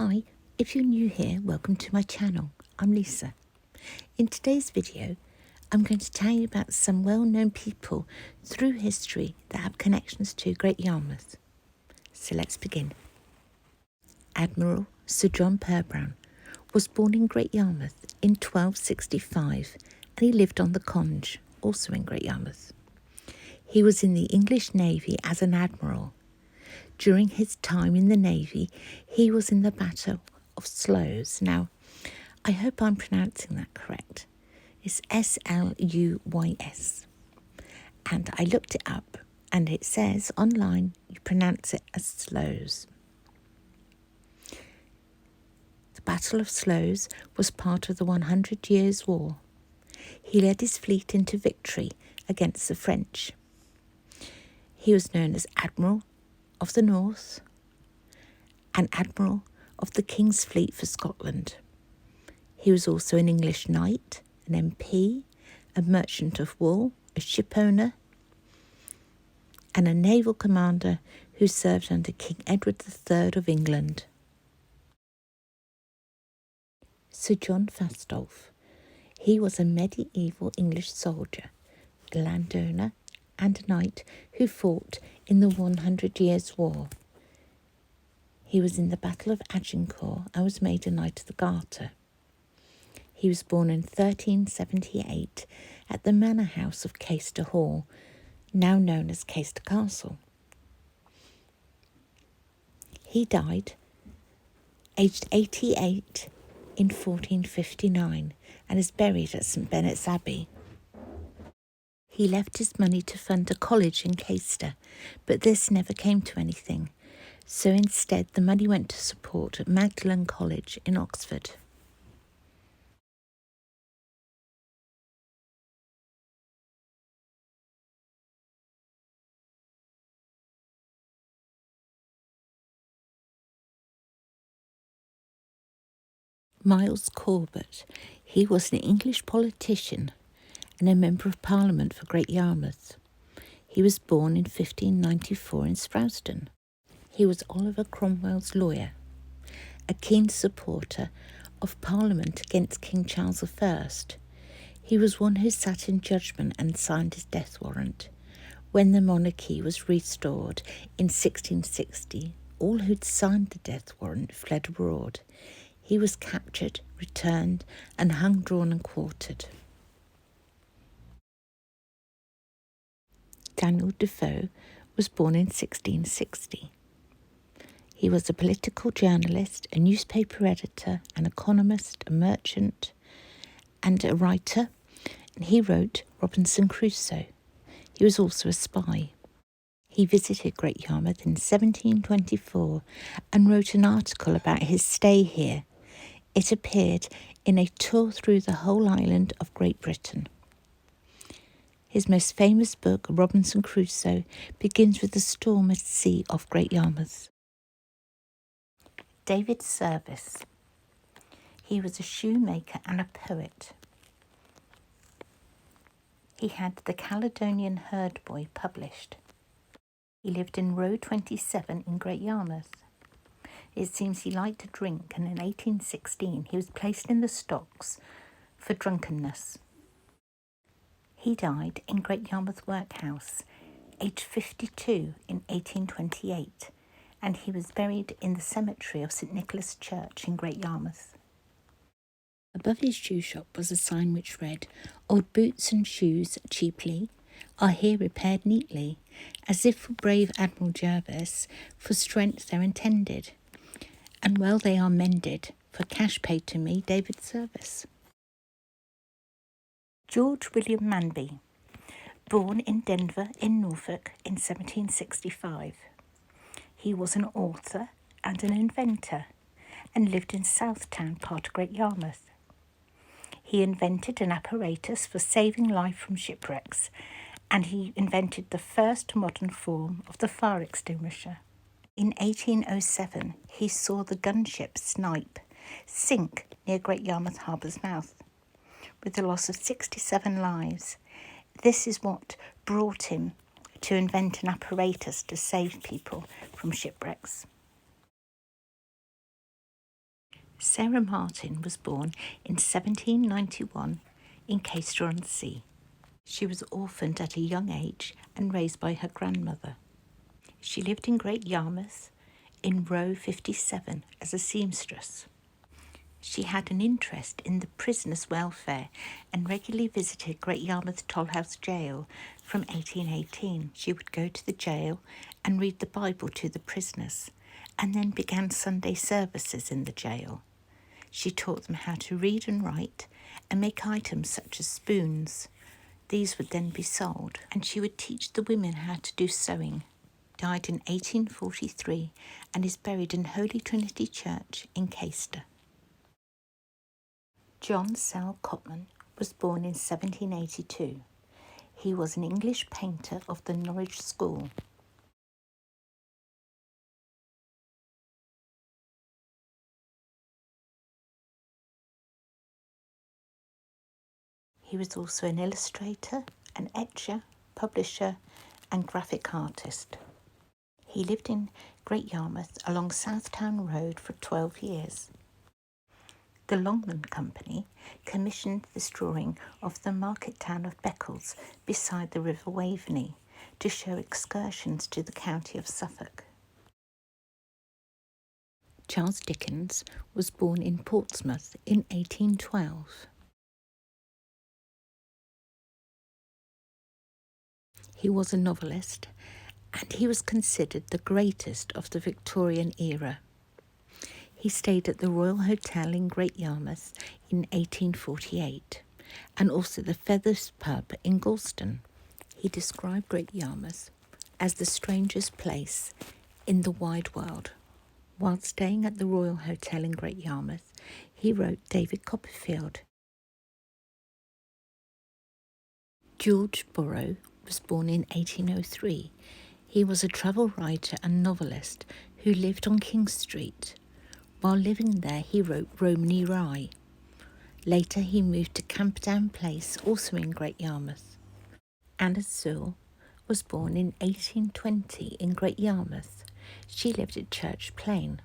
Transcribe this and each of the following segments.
Hi, if you're new here, welcome to my channel. I'm Lisa. In today's video, I'm going to tell you about some well-known people through history that have connections to Great Yarmouth. So let's begin. Admiral Sir John Perbroune was born in Great Yarmouth in 1265 and he lived on the Conge, also in Great Yarmouth. He was in the English Navy as an admiral. During his time in the Navy, he was in the Battle of Sluys. Now, I hope I'm pronouncing that correct. It's Sluys. And I looked it up, and it says online you pronounce it as Slows. The Battle of Sluys was part of the 100 Years' War. He led his fleet into victory against the French. He was known as Admiral of the North and Admiral of the King's Fleet for Scotland. He was also an English knight, an MP, a merchant of wool, a shipowner, and a naval commander who served under King Edward III of England. Sir John Fastolf. He was a medieval English soldier, a landowner, and a knight who fought in the 100 Years' War. He was in the Battle of Agincourt and was made a Knight of the Garter. He was born in 1378 at the manor house of Caister Hall, now known as Caister Castle. He died aged 88 in 1459 and is buried at St Benet's Abbey. He left his money to fund a college in Caister, but this never came to anything. So instead, the money went to support Magdalen College in Oxford. Miles Corbett. He was an English politician and a Member of Parliament for Great Yarmouth. He was born in 1594 in Sprowston. He was Oliver Cromwell's lawyer, a keen supporter of Parliament against King Charles I. He was one who sat in judgment and signed his death warrant. When the monarchy was restored in 1660, all who'd signed the death warrant fled abroad. He was captured, returned, and hung, drawn, and quartered. Daniel Defoe was born in 1660. He was a political journalist, a newspaper editor, an economist, a merchant, and a writer, and he wrote Robinson Crusoe. He was also a spy. He visited Great Yarmouth in 1724 and wrote an article about his stay here. It appeared in a tour through the whole island of Great Britain. His most famous book, Robinson Crusoe, begins with the storm at sea off Great Yarmouth. David Service. He was a shoemaker and a poet. He had The Caledonian Herd Boy published. He lived in Row 27 in Great Yarmouth. It seems he liked to drink, and in 1816 he was placed in the stocks for drunkenness. He died in Great Yarmouth Workhouse, aged 52 in 1828, and he was buried in the cemetery of St Nicholas Church in Great Yarmouth. Above his shoe shop was a sign which read, "Old boots and shoes cheaply are here repaired neatly, as if for brave Admiral Jervis, for strength they're intended, and well they are mended, for cash paid to me, David Service." George William Manby, born in Denver in Norfolk in 1765. He was an author and an inventor and lived in Southtown, part of Great Yarmouth. He invented an apparatus for saving life from shipwrecks, and he invented the first modern form of the fire extinguisher. In 1807, he saw the gunship Snipe sink near Great Yarmouth Harbour's mouth, with the loss of 67 lives. This is what brought him to invent an apparatus to save people from shipwrecks. Sarah Martin was born in 1791 in Caister-on-Sea. She was orphaned at a young age and raised by her grandmother. She lived in Great Yarmouth in row 57 as a seamstress. She had an interest in the prisoners' welfare and regularly visited Great Yarmouth Tollhouse Jail from 1818. She would go to the jail and read the Bible to the prisoners, and then began Sunday services in the jail. She taught them how to read and write and make items such as spoons. These would then be sold, and she would teach the women how to do sewing. Died in 1843 and is buried in Holy Trinity Church in Caister. John Sewell Cotman was born in 1782. He was an English painter of the Norwich School. He was also an illustrator, an etcher, publisher, and graphic artist. He lived in Great Yarmouth along Southtown Road for 12 years. The Longman Company commissioned this drawing of the market town of Beccles beside the River Waveney to show excursions to the county of Suffolk. Charles Dickens was born in Portsmouth in 1812. He was a novelist, and he was considered the greatest of the Victorian era. He stayed at the Royal Hotel in Great Yarmouth in 1848 and also the Feathers pub in Galston. He described Great Yarmouth as the strangest place in the wide world. While staying at the Royal Hotel in Great Yarmouth, he wrote David Copperfield. George Borrow was born in 1803. He was a travel writer and novelist who lived on King Street. While living there, he wrote Romany Rye. Later, he moved to Camperdown Place, also in Great Yarmouth. Anna Sewell was born in 1820 in Great Yarmouth. She lived at Church Plain.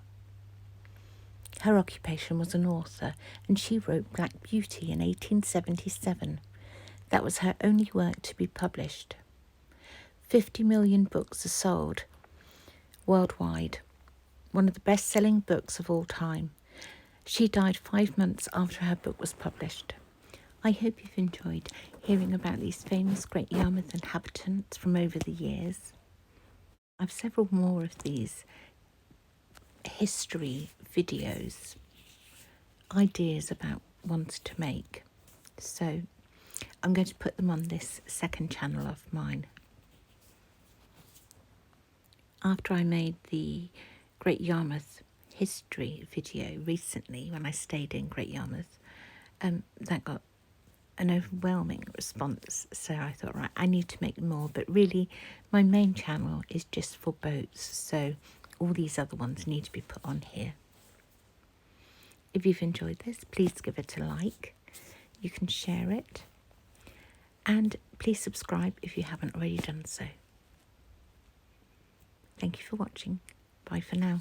Her occupation was an author, and she wrote Black Beauty in 1877. That was her only work to be published. 50 million books are sold worldwide. One of the best-selling books of all time. She died 5 months after her book was published. I hope you've enjoyed hearing about these famous Great Yarmouth inhabitants from over the years. I've several more of these history videos, ideas about ones to make. So I'm going to put them on this second channel of mine. After I made the Great Yarmouth history video recently when I stayed in Great Yarmouth, that got an overwhelming response. So I thought, right, I need to make more. But really, my main channel is just for boats. So all these other ones need to be put on here. If you've enjoyed this, please give it a like. You can share it. And please subscribe if you haven't already done so. Thank you for watching. Bye for now.